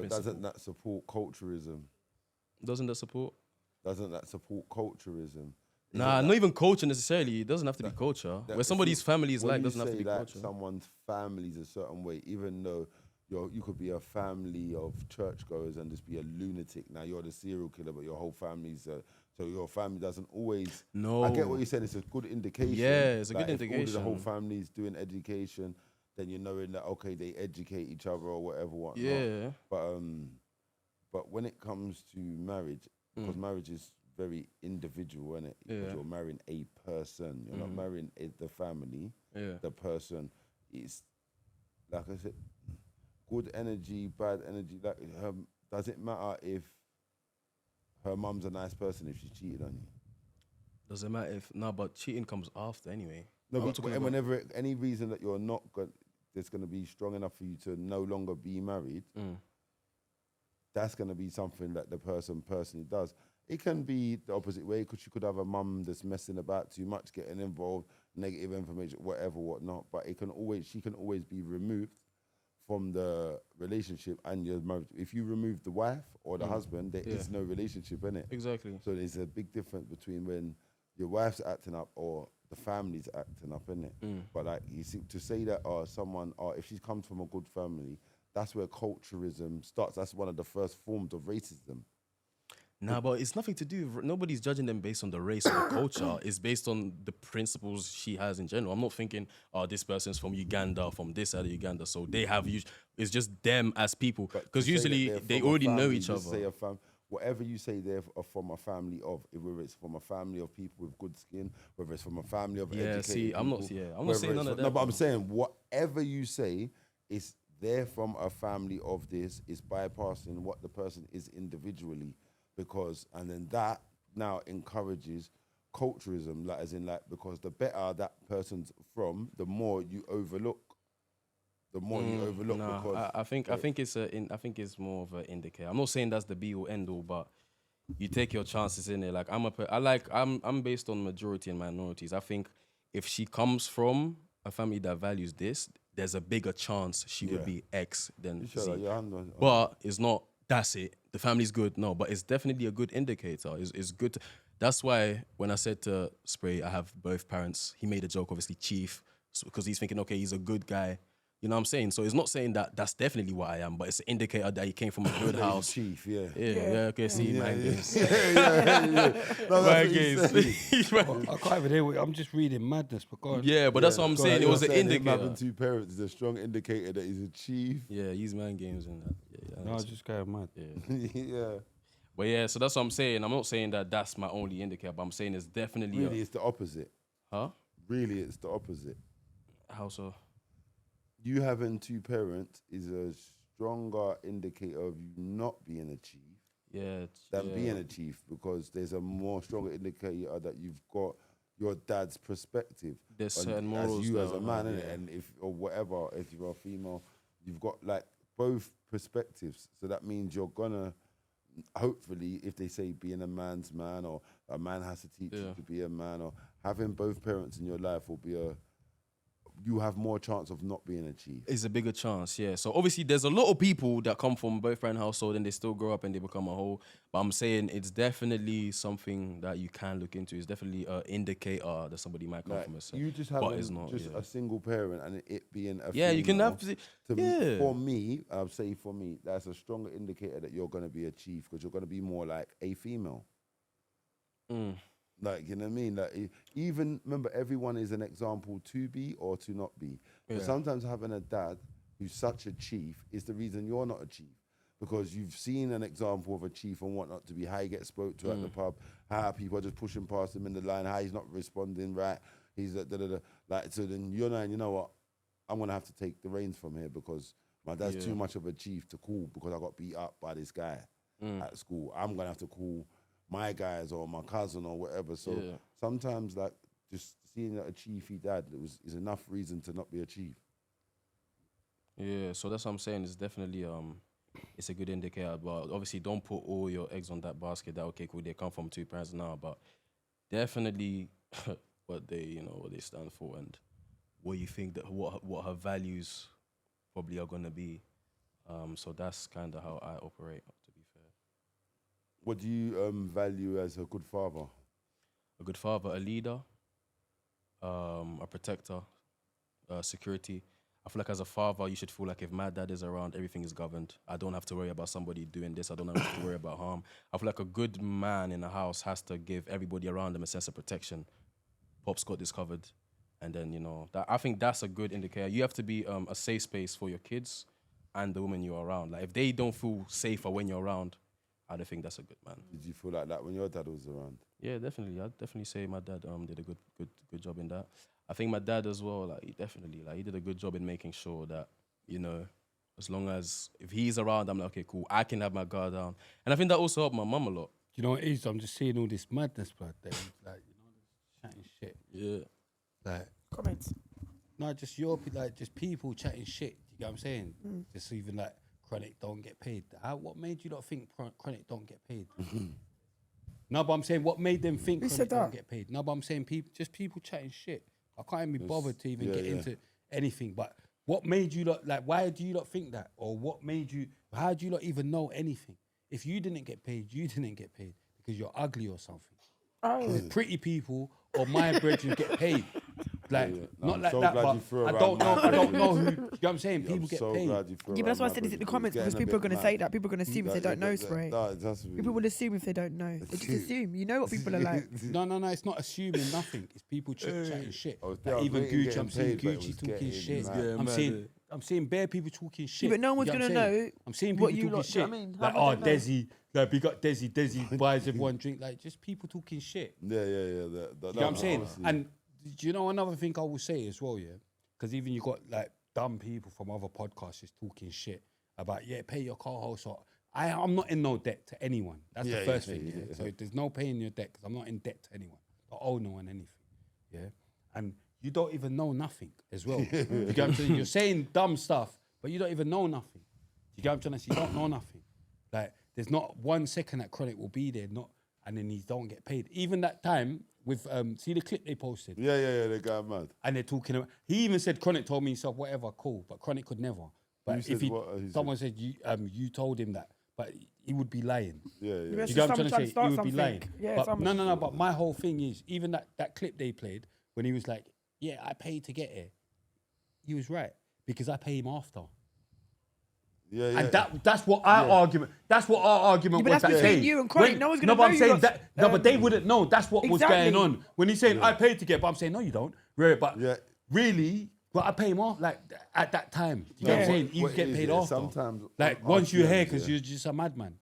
But principle. doesn't that support culturism? Doesn't that support? Doesn't that support culturism? Nah, not even culture necessarily. It doesn't have to be culture. Where somebody's family is like doesn't have to be culture. Someone's family's a certain way, even though you could be a family of churchgoers and just be a lunatic. Now you're the serial killer, but your whole family's so your family doesn't always. No, I get what you're saying. It's a good indication. Yeah, it's a good if indication. the whole family's doing education, then you're knowing that okay, they educate each other or whatnot. Yeah. But when it comes to marriage, because marriage is very individual, isn't it? Because you're marrying a person. You're not marrying the family. Yeah. The person is, like I said, good energy, bad energy. Like, does it matter if her mum's a nice person if she cheated on you? Doesn't matter if but cheating comes after anyway. No, but whenever any reason that you're not that's going to be strong enough for you to no longer be married, that's going to be something that the person personally does. It can be the opposite way, because you could have a mum that's messing about too much, getting involved, negative information, whatnot. But she can always be removed from the relationship, and you're married. If you remove the wife or the husband, there is no relationship in it. Exactly. So there's a big difference between when your wife's acting up or the family's acting up, in it. But like you see, to say that if she comes from a good family, that's where culturism starts. That's one of the first forms of racism. Nah, but it's nothing to do. Nobody's judging them based on the race or the culture. It's based on the principles she has in general. I'm not thinking, this person's from Uganda, from this side of Uganda, so they have it's just them as people. Because usually they already know each other. Say whatever you say, they're from a family of, whether it's from a family of people with good skin, whether it's from a family of educated people. I'm not saying none of that. No, but I'm saying whatever you say is they're from a family of this, is bypassing what the person is individually. And then that now encourages culturism, because the better that person's from, the more you overlook. I think it's more of an indicator. I'm not saying that's the be all end all, but you take your chances in it. Like I'm based on majority and minorities. I think if she comes from a family that values this, there's a bigger chance she would be X than Z. But it's not. That's it. The family's good. No, but it's definitely a good indicator. It's good. That's why when I said to Spray, I have both parents. He made a joke, obviously, Chief, because he's thinking, okay, he's a good guy. You know what I'm saying? So it's not saying that that's definitely what I am, but it's an indicator that he came from a good house. Chief, okay, see, man games. Man games. I can't even hear it. I'm just reading madness, but go on. Yeah, but that's what I'm saying. It was an indicator. Having two parents is a strong indicator that he's a chief. Yeah, he's man games and that. No, I was just going mad. Yeah. But yeah, so that's what I'm saying. I'm not saying that that's my only indicator, but I'm saying it's definitely... Really, it's the opposite. Huh? Really, it's the opposite. How so? You having two parents is a stronger indicator of you not being a chief than being a chief, because there's a more stronger indicator that you've got your dad's perspective. There's certain morals as you as a man, innit? And if you're a female, you've got like both perspectives. So that means you're gonna, hopefully, if they say being a man's man, or a man has to teach you to be a man, or having both parents in your life will be you have more chance of not being a chief. It's a bigger chance, yeah. So obviously there's a lot of people that come from both parent household and they still grow up and they become a whole. But I'm saying it's definitely something that you can look into. It's definitely an indicator that somebody might come from a certain. You just have a single parent and it being a female, you can have for me, I'll say for me, that's a stronger indicator that you're going to be a chief, because you're going to be more like a female. Like, you know what I mean? Like, even, remember, everyone is an example to be or to not be. But sometimes having a dad who's such a chief is the reason you're not a chief. Because you've seen an example of a chief and whatnot to be, how he gets spoke to at the pub, how people are just pushing past him in the line, how he's not responding right. He's like, so then you're knowing, you know what? I'm going to have to take the reins from here, because my dad's too much of a chief to call, because I got beat up by this guy at school. I'm going to have to call my guys or my cousin or whatever. So sometimes, like, just seeing that a chiefy dad is enough reason to not be a chief. Yeah, so that's what I'm saying. It's definitely it's a good indicator. But obviously, don't put all your eggs on that basket. That okay, cool, they come from two parents now, but definitely what they stand for and what you think that what her values probably are gonna be. So that's kind of how I operate, to be fair. What do you value as a good father? A good father, a leader, a protector, security. I feel like as a father, you should feel like if my dad is around, everything is governed. I don't have to worry about somebody doing this. I don't have to worry about harm. I feel like a good man in a house has to give everybody around him a sense of protection. Pop's got this covered. And then, I think that's a good indicator. You have to be a safe space for your kids and the women you're around. Like, if they don't feel safer when you're around, I don't think that's a good man. Did you feel like that when your dad was around? Yeah, definitely. I'd definitely say my dad did a good job in that. I think my dad as well, like, he did a good job in making sure that, as long as if he's around, I'm like, okay, cool, I can have my guard down. And I think that also helped my mum a lot. You know what it is? I'm just seeing all this madness, blood. Like, chatting shit. Yeah. Like, Comments. no, just just people chatting shit. You get what I'm saying? Just even like Chronic don't get paid. What made you not think Chronic don't get paid? No, but I'm saying what made them think Chronic don't get paid? No, but I'm saying people chatting shit. I can't even be bothered to even get into anything. But what made you not, like, why do you not think that? Or what made you, how do you not even know anything? If you didn't get paid, you didn't get paid because you're ugly or something. Oh. Pretty people or my brethren get paid. Like, not like that, but I don't know who, you know what I'm saying? People get paid. Yeah, but that's why I said it's in the comments, because people are going to say that. People are going to assume if they don't know, Spray. People will assume if they don't know. They just assume. You know what people are like. No, it's not assuming nothing. It's people chatting shit. Like even Gucci, I'm seeing Gucci talking shit. I'm seeing bare people talking shit. Yeah, but no one's going to know. I'm seeing people talking shit. Like, oh, Desi, like, we got Desi buys everyone drink. Like, just people talking shit. Yeah. You know what I'm saying? And do you know another thing I will say as well, yeah? Because even you got like dumb people from other podcasts just talking shit about, pay your co-host. I'm not in no debt to anyone. That's the first thing, yeah? So there's no paying your debt because I'm not in debt to anyone. I owe no one anything, yeah? And you don't even know nothing as well. You get what I'm saying? You're saying dumb stuff, but you don't even know nothing. You get what I'm trying to say? You don't know nothing. Like, there's not 1 second that Chronic will be there, and then he don't get paid. Even that time with, see the clip they posted? Yeah, they got mad. And they're talking about, he even said Chronic told me himself, whatever, cool, but Chronic could never. But if someone said you told him that, but he would be lying. Yeah. You get what I'm trying to say? He would be lying. Yeah, but no, but my whole thing is, even that clip they played, when he was like, yeah, I paid to get here, he was right, because I pay him after. Yeah. And that's what our argument. That's what our argument was that day. You and Chronic, no one's gonna know. But I'm saying that. No, but they wouldn't know. That's what was going on when he's saying I paid to get. But I'm saying no, you don't. Really, but really, I pay him off like at that time. You know what I'm saying? You get paid after. Sometimes, like once you're here, because you're just a madman.